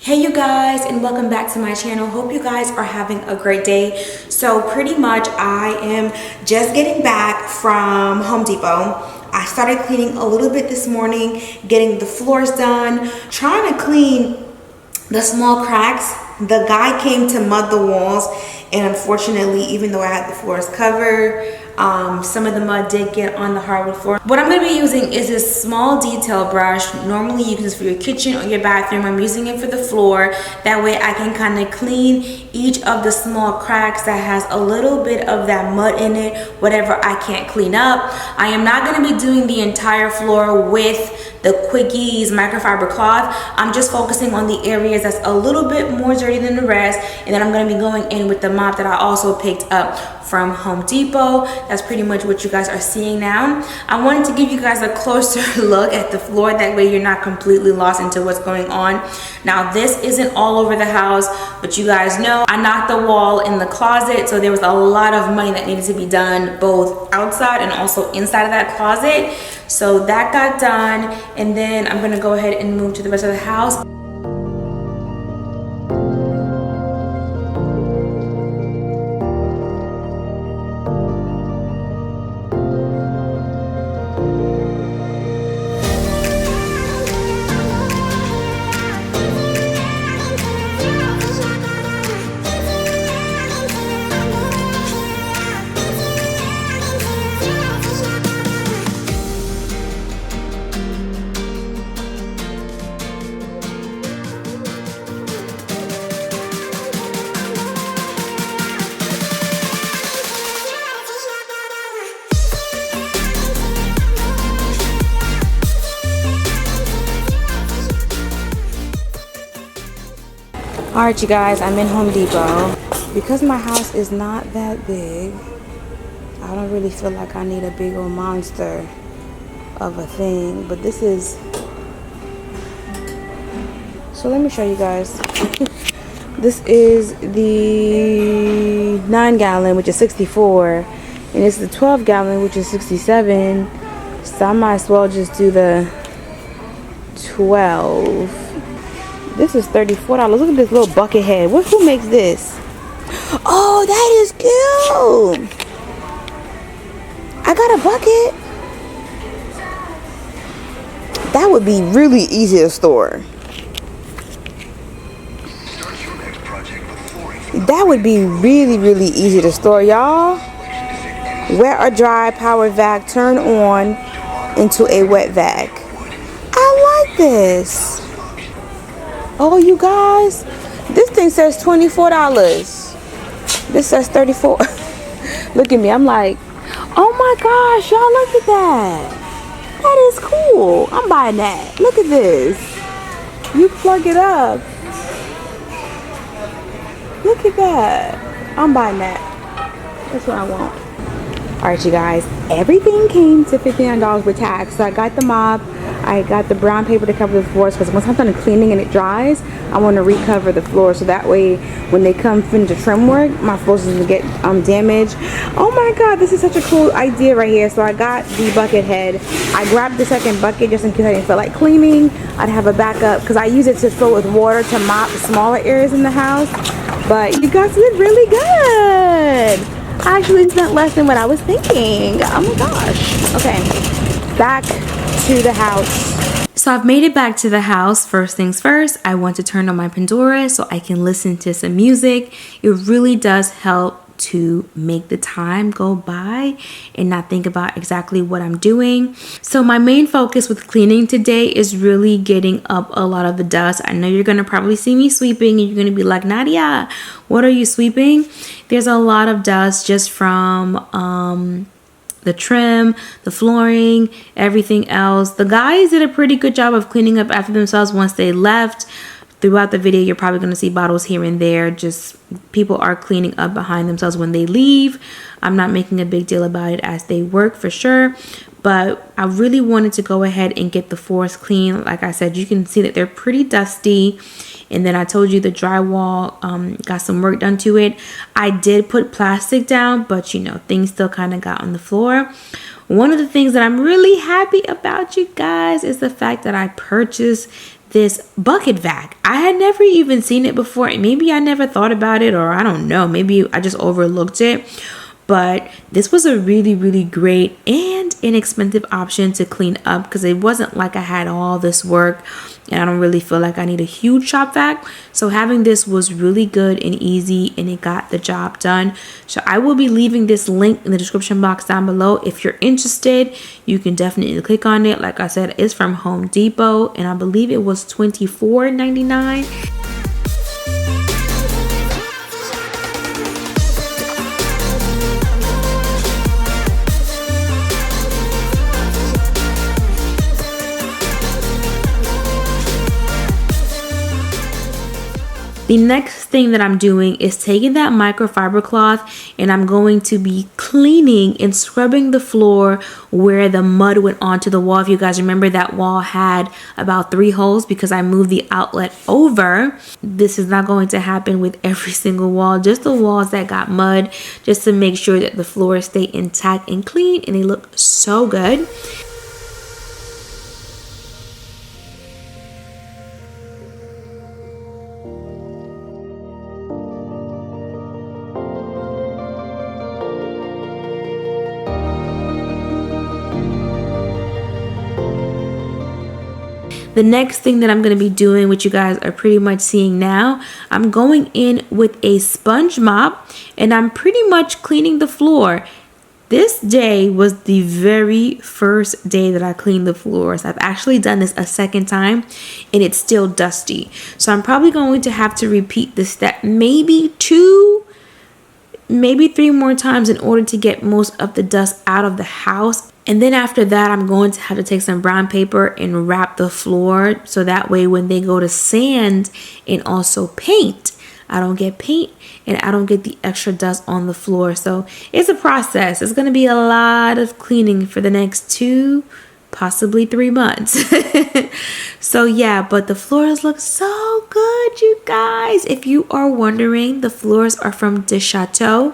Hey you guys, and welcome back to my channel. Hope you guys are having a great day. So pretty much I am just getting back from Home Depot. I started cleaning a little bit this morning, getting the floors done, trying to clean the small cracks. The guy came to mud the walls, and unfortunately, even though I had the floors covered, some of the mud did get on the hardwood floor. What I'm going to be using is this small detail brush. Normally you can use it for your kitchen or your bathroom. I'm using it for the floor. That way I can kind of clean each of the small cracks that has a little bit of that mud in it, whatever I can't clean up. I am not going to be doing the entire floor with the Quickies microfiber cloth. I'm just focusing on the areas that's a little bit more dirty than the rest, and then I'm going to be going in with the mop that I also picked up from Home Depot. That's pretty much what you guys are seeing now. I wanted to give you guys a closer look at the floor, that way you're not completely lost into what's going on. Now this isn't all over the house, but you guys know I knocked the wall in the closet, so there was a lot of money that needed to be done both outside and also inside of that closet. So that got done, and then I'm gonna go ahead and move to the rest of the house. Alright you guys, I'm in Home Depot. Because my house is not that big, I don't really feel like I need a big old monster of a thing, but this is, so let me show you guys. This is the 9-gallon, which is 64, and it's the 12-gallon, which is 67, so I might as well just do the 12. This is $34. Look at this little bucket head. Who makes this? Oh, that is cute. I got a bucket. That would be really easy to store. That would be really easy to store, y'all. Wet or dry power vac, turn on into a wet vac. I like this. Oh, you guys, this thing says $24. This says $34. Look at me. I'm like, oh my gosh, y'all, look at that. That is cool. I'm buying that. Look at this. You plug it up. Look at that. I'm buying that. That's what I want. All right, you guys, everything came to $59 with tax. So I got the mop. I got the brown paper to cover the floors, because once I'm done cleaning and it dries, I want to recover the floor, so that way when they come finish the trim work, my floors doesn't get damaged. Oh my god, this is such a cool idea right here. So I got the bucket head. I grabbed the second bucket just in case I didn't feel like cleaning. I'd have a backup, because I use it to fill with water to mop smaller areas in the house. But you guys did really good. I actually spent less than what I was thinking. Oh my gosh. Okay, back to the house. So I've made it back to the house. First things first, I want to turn on my Pandora so I can listen to some music. It really does help to make the time go by and not think about exactly what I'm doing. So my main focus with cleaning today is really getting up a lot of the dust. I know you're gonna probably see me sweeping and you're gonna be like, Nadia, what are you sweeping? There's a lot of dust just from the trim, the flooring, everything else. The guys did a pretty good job of cleaning up after themselves once they left. Throughout the video, you're probably going to see bottles here and there. Just people are cleaning up behind themselves when they leave. I'm not making a big deal about it as they work for sure. But I really wanted to go ahead and get the floors clean. Like I said, you can see that they're pretty dusty. And then I told you the drywall got some work done to it. I did put plastic down, but you know, things still kind of got on the floor. One of the things that I'm really happy about, you guys, is the fact that I purchased this bucket vac. I had never even seen it before. Maybe I never thought about it, or I don't know. Maybe I just overlooked it. But this was a really, really great and inexpensive option to clean up, because it wasn't like I had all this work and I don't really feel like I need a huge shop vac. So having this was really good and easy, and it got the job done. So I will be leaving this link in the description box down below. If you're interested, you can definitely click on it. Like I said, it's from Home Depot, and I believe it was $24.99. The next thing that I'm doing is taking that microfiber cloth, and I'm going to be cleaning and scrubbing the floor where the mud went onto the wall. If you guys remember, that wall had about 3 holes because I moved the outlet over. This is not going to happen with every single wall, just the walls that got mud, just to make sure that the floors stay intact and clean, and they look so good. The next thing that I'm going to be doing, which you guys are pretty much seeing now, I'm going in with a sponge mop, and I'm pretty much cleaning the floor. This day was the very first day that I cleaned the floors. I've actually done this a second time, and it's still dusty. So I'm probably going to have to repeat this step maybe 2, maybe 3 more times in order to get most of the dust out of the house. And then after that, I'm going to have to take some brown paper and wrap the floor, so that way when they go to sand and also paint, I don't get paint and I don't get the extra dust on the floor. So it's a process. It's going to be a lot of cleaning for the next 2, possibly 3 months. So yeah, but the floors look so good, you guys. If you are wondering, the floors are from De Chateau.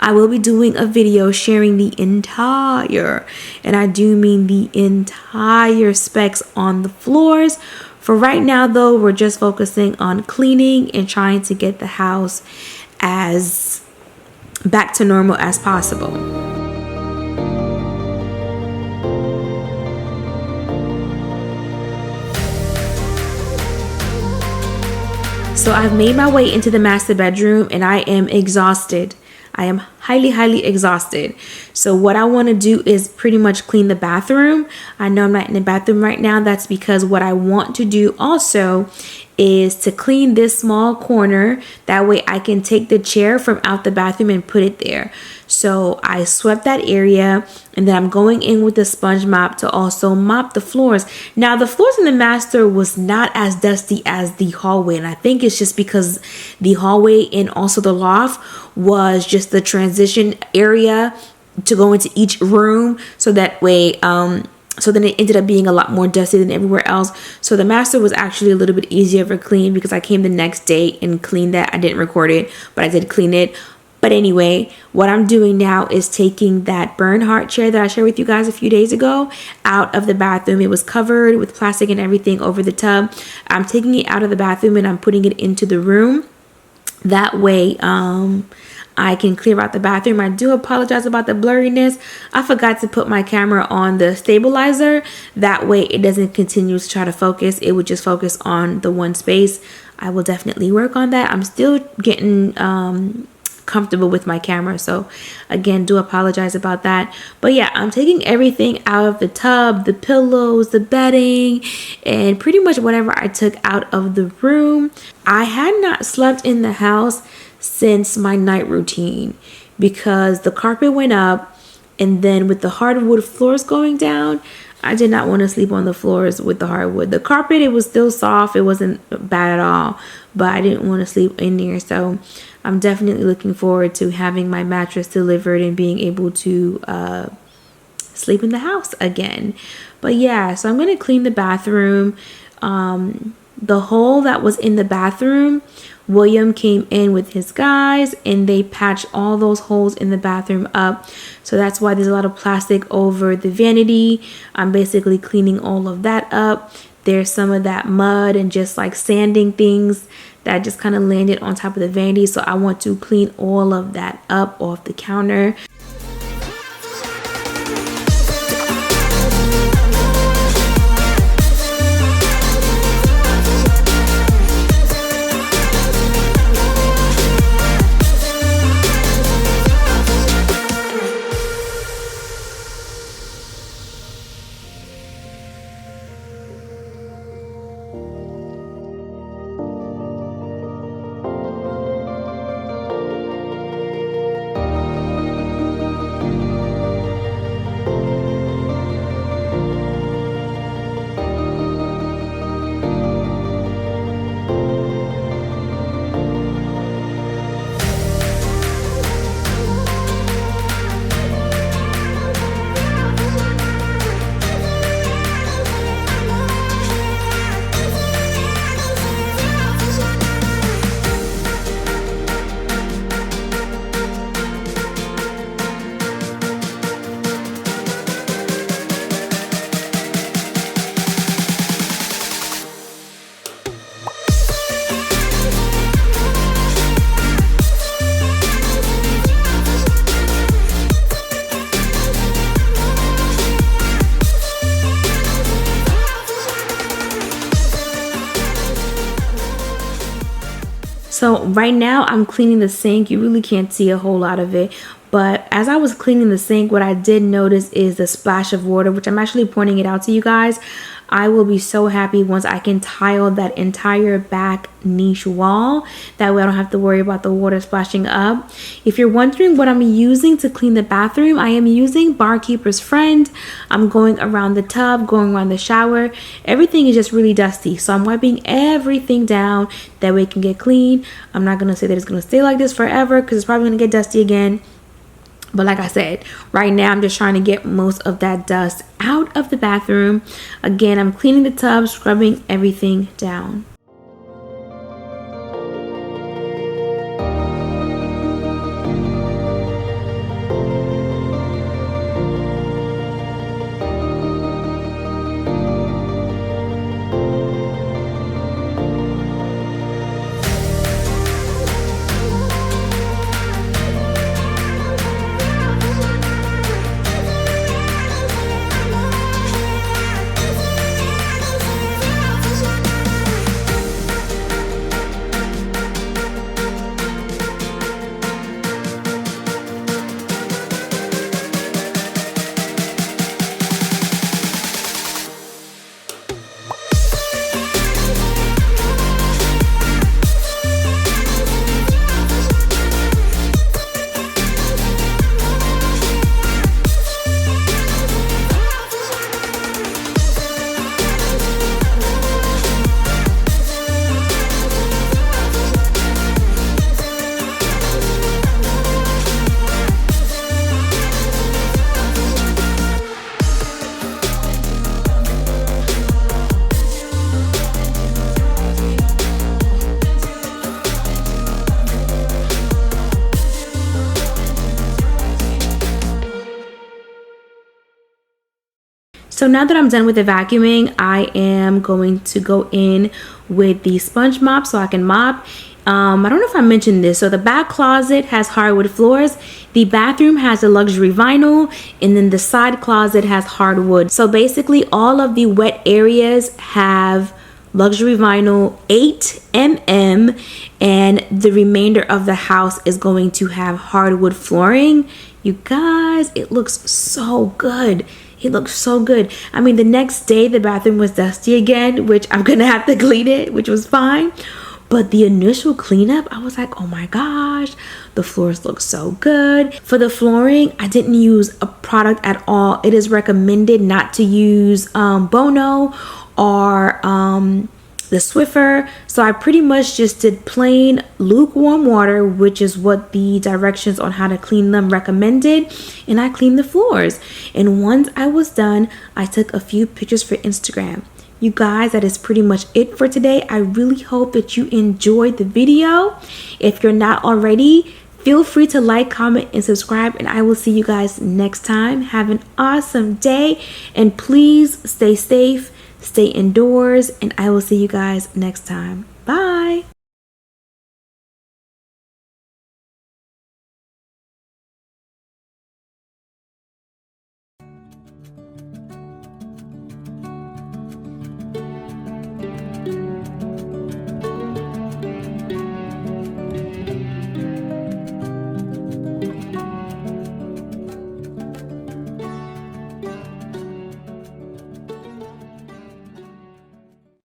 I will be doing a video sharing the entire, and I do mean the entire, specs on the floors. For right now though, we're just focusing on cleaning and trying to get the house as back to normal as possible. So I've made my way into the master bedroom, and I am exhausted. I am highly exhausted. So what I want to do is pretty much clean the bathroom. I know I'm not in the bathroom right now. That's because what I want to do also is to clean this small corner. That way I can take the chair from out the bathroom and put it there. So I swept that area, and then I'm going in with the sponge mop to also mop the floors. Now the floors in the master was not as dusty as the hallway, and I think it's just because the hallway and also the loft was just the transition area to go into each room, so that way so then it ended up being a lot more dusty than everywhere else. So the master was actually a little bit easier for clean because I came the next day and cleaned that. I didn't record it, but I did clean it. But anyway, what I'm doing now is taking that Bernhardt chair that I shared with you guys a few days ago out of the bathroom. It was covered with plastic and everything over the tub. I'm taking it out of the bathroom and I'm putting it into the room. That way, I can clear out the bathroom. I do apologize about the blurriness. I forgot to put my camera on the stabilizer. That way it doesn't continue to try to focus. It would just focus on the one space. I will definitely work on that. I'm still getting comfortable with my camera, so again, do apologize about that. But yeah, I'm taking everything out of the tub, the pillows, the bedding, and pretty much whatever I took out of the room. I had not slept in the house since my night routine because the carpet went up, and then with the hardwood floors going down, I did not want to sleep on the floors with the hardwood. The carpet, it was still soft. It wasn't bad at all, but I didn't want to sleep in there. So I'm definitely looking forward to having my mattress delivered and being able to sleep in the house again. But yeah, so I'm going to clean the bathroom. the hole that was in the bathroom, William came in with his guys and they patched all those holes in the bathroom up. So that's why there's a lot of plastic over the vanity. I'm basically cleaning all of that up. There's some of that mud and just like sanding things that just kind of landed on top of the vanity. So I want to clean all of that up off the counter. So right now I'm cleaning the sink. You really can't see a whole lot of it. But as I was cleaning the sink, what I did notice is the splash of water, which I'm actually pointing it out to you guys. I will be so happy once I can tile that entire back niche wall. That way I don't have to worry about the water splashing up. If you're wondering what I'm using to clean the bathroom, I am using Barkeeper's Friend. I'm going around the tub, going around the shower. Everything is just really dusty. So I'm wiping everything down. That way it can get clean. I'm not going to say that it's going to stay like this forever because it's probably going to get dusty again. But like I said, right now I'm just trying to get most of that dust out of the bathroom. Again, I'm cleaning the tub, scrubbing everything down. So now that I'm done with the vacuuming, I am going to go in with the sponge mop so I can mop. I don't know if I mentioned this. So the back closet has hardwood floors. The bathroom has a luxury vinyl, and then the side closet has hardwood. So basically all of the wet areas have luxury vinyl 8 mm, and the remainder of the house is going to have hardwood flooring. You guys, it looks so good. It looks so good. I mean, the next day the bathroom was dusty again, which I'm gonna have to clean it, which was fine. But the initial cleanup, I was like, oh my gosh, the floors look so good. For the flooring, I didn't use a product at all. It is recommended not to use Bono or the Swiffer. So I pretty much just did plain lukewarm water, which is what the directions on how to clean them recommended, and I cleaned the floors. And once I was done, I took a few pictures for Instagram. You guys, that is pretty much it for today. I really hope that you enjoyed the video. If you're not already, feel free to like, comment, and subscribe, and I will see you guys next time. Have an awesome day, and please stay safe, stay indoors, and I will see you guys next time. Bye.